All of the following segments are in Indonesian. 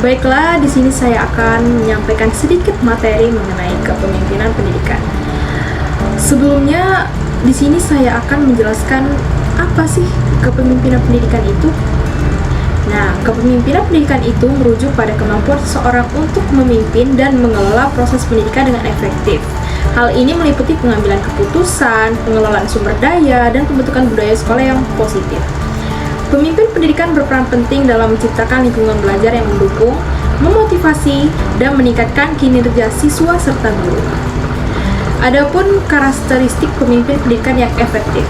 Baiklah, di sini saya akan menyampaikan sedikit materi mengenai kepemimpinan pendidikan. Sebelumnya, di sini saya akan menjelaskan apa sih kepemimpinan pendidikan itu. Nah, kepemimpinan pendidikan itu merujuk pada kemampuan seseorang untuk memimpin dan mengelola proses pendidikan dengan efektif. Hal ini meliputi pengambilan keputusan, pengelolaan sumber daya, dan pembentukan budaya sekolah yang positif. Pemimpin pendidikan berperan penting dalam menciptakan lingkungan belajar yang mendukung, memotivasi, dan meningkatkan kinerja siswa serta guru. Adapun karakteristik pemimpin pendidikan yang efektif.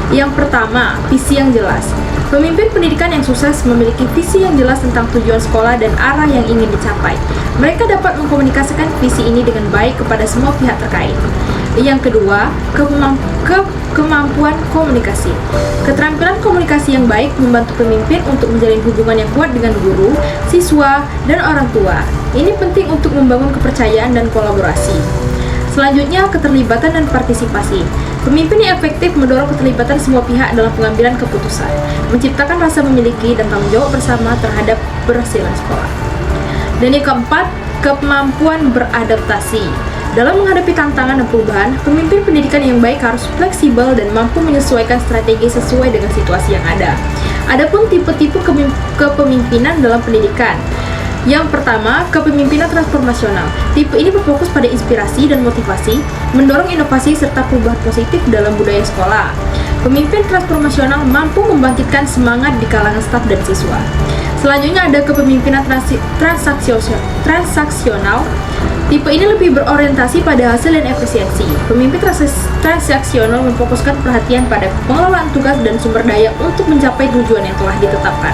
Yang pertama, visi yang jelas. Pemimpin pendidikan yang sukses memiliki visi yang jelas tentang tujuan sekolah dan arah yang ingin dicapai. Mereka dapat mengkomunikasikan visi ini dengan baik kepada semua pihak terkait. Yang kedua, kemampuan komunikasi. Keterampilan komunikasi yang baik membantu pemimpin untuk menjalin hubungan yang kuat dengan guru, siswa, dan orang tua. Ini penting untuk membangun kepercayaan dan kolaborasi. Selanjutnya, keterlibatan dan partisipasi. Pemimpin yang efektif mendorong keterlibatan semua pihak dalam pengambilan keputusan, menciptakan rasa memiliki dan tanggung jawab bersama terhadap keberhasilan sekolah. Dan yang keempat, kemampuan beradaptasi. Dalam menghadapi tantangan dan perubahan, pemimpin pendidikan yang baik harus fleksibel dan mampu menyesuaikan strategi sesuai dengan situasi yang ada. Adapun tipe-tipe kepemimpinan dalam pendidikan. Yang pertama, kepemimpinan transformasional. Tipe ini berfokus pada inspirasi dan motivasi, mendorong inovasi serta perubahan positif dalam budaya sekolah. Pemimpin transformasional mampu membangkitkan semangat di kalangan staf dan siswa. Selanjutnya ada kepemimpinan transaksional. Tipe ini lebih berorientasi pada hasil dan efisiensi. Pemimpin transaksional memfokuskan perhatian pada pengelolaan tugas dan sumber daya untuk mencapai tujuan yang telah ditetapkan.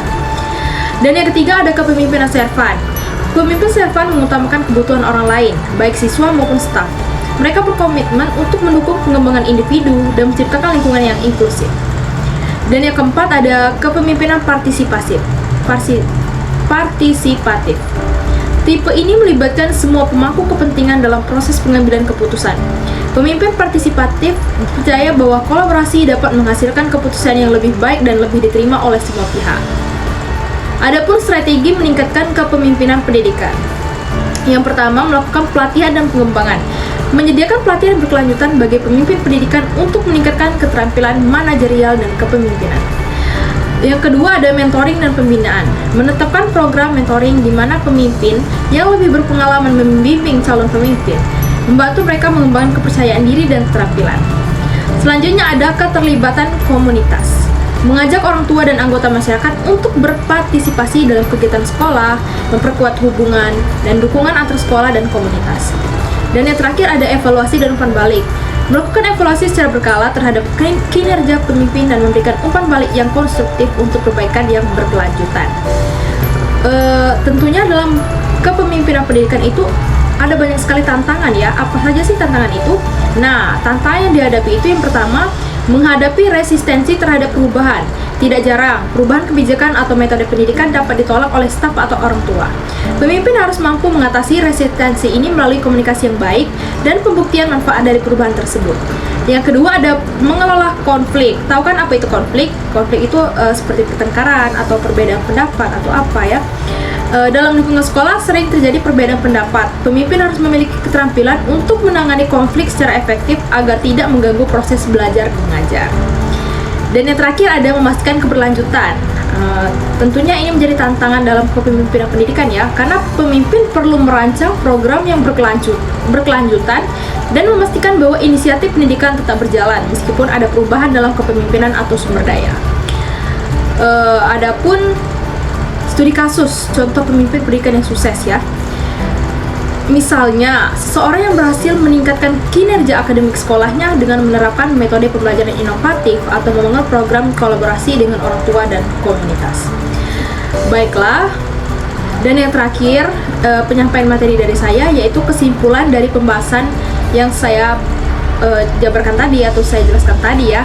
Dan yang ketiga ada kepemimpinan servan. Pemimpin servan mengutamakan kebutuhan orang lain, baik siswa maupun staf. Mereka berkomitmen untuk mendukung pengembangan individu dan menciptakan lingkungan yang inklusif. Dan yang keempat ada kepemimpinan partisipatif. Tipe ini melibatkan semua pemangku kepentingan dalam proses pengambilan keputusan. Pemimpin partisipatif percaya bahwa kolaborasi dapat menghasilkan keputusan yang lebih baik dan lebih diterima oleh semua pihak. Adapun strategi meningkatkan kepemimpinan pendidikan. Yang pertama, melakukan pelatihan dan pengembangan. Menyediakan pelatihan berkelanjutan bagi pemimpin pendidikan untuk meningkatkan keterampilan manajerial dan kepemimpinan. Yang kedua ada mentoring dan pembinaan. Menetapkan program mentoring di mana pemimpin yang lebih berpengalaman membimbing calon pemimpin, membantu mereka mengembangkan kepercayaan diri dan keterampilan. Selanjutnya ada keterlibatan komunitas. Mengajak orang tua dan anggota masyarakat untuk berpartisipasi dalam kegiatan sekolah, memperkuat hubungan dan dukungan antar sekolah dan komunitas. Dan yang terakhir ada evaluasi dan umpan balik. Melakukan evaluasi secara berkala terhadap kinerja pemimpin dan memberikan umpan balik yang konstruktif untuk perbaikan yang berkelanjutan. Tentunya dalam kepemimpinan pendidikan itu ada banyak sekali tantangan ya. Apa saja sih tantangan itu? Nah, tantangan yang dihadapi itu yang pertama, menghadapi resistensi terhadap perubahan. Tidak jarang, perubahan kebijakan atau metode pendidikan dapat ditolak oleh staf atau orang tua. Pemimpin harus mampu mengatasi resistensi ini melalui komunikasi yang baik dan pembuktian manfaat dari perubahan tersebut. Yang kedua ada mengelola konflik. Tahu kan apa itu konflik? Konflik itu seperti pertengkaran atau perbedaan pendapat atau apa ya. Dalam lingkungan sekolah sering terjadi perbedaan pendapat. Pemimpin harus memiliki keterampilan untuk menangani konflik secara efektif agar tidak mengganggu proses belajar mengajar. Dan yang terakhir ada memastikan keberlanjutan. Tentunya ini menjadi tantangan dalam kepemimpinan pendidikan ya, karena pemimpin perlu merancang program yang berkelanjutan dan memastikan bahwa inisiatif pendidikan tetap berjalan meskipun ada perubahan dalam kepemimpinan atau sumber daya. Adapun studi kasus, contoh pemimpin pendidikan yang sukses ya. Misalnya, seseorang yang berhasil meningkatkan kinerja akademik sekolahnya dengan menerapkan metode pembelajaran inovatif atau membangun program kolaborasi dengan orang tua dan komunitas. Baiklah, dan yang terakhir, penyampaian materi dari saya yaitu kesimpulan dari pembahasan yang saya jabarkan tadi atau saya jelaskan tadi ya,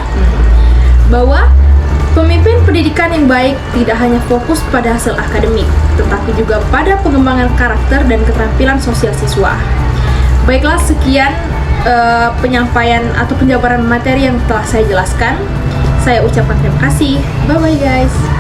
bahwa pemimpin pendidikan yang baik tidak hanya fokus pada hasil akademik, tetapi juga pada pengembangan karakter dan keterampilan sosial siswa. Baiklah, sekian penyampaian atau penjabaran materi yang telah saya jelaskan. Saya ucapkan terima kasih. Bye-bye guys.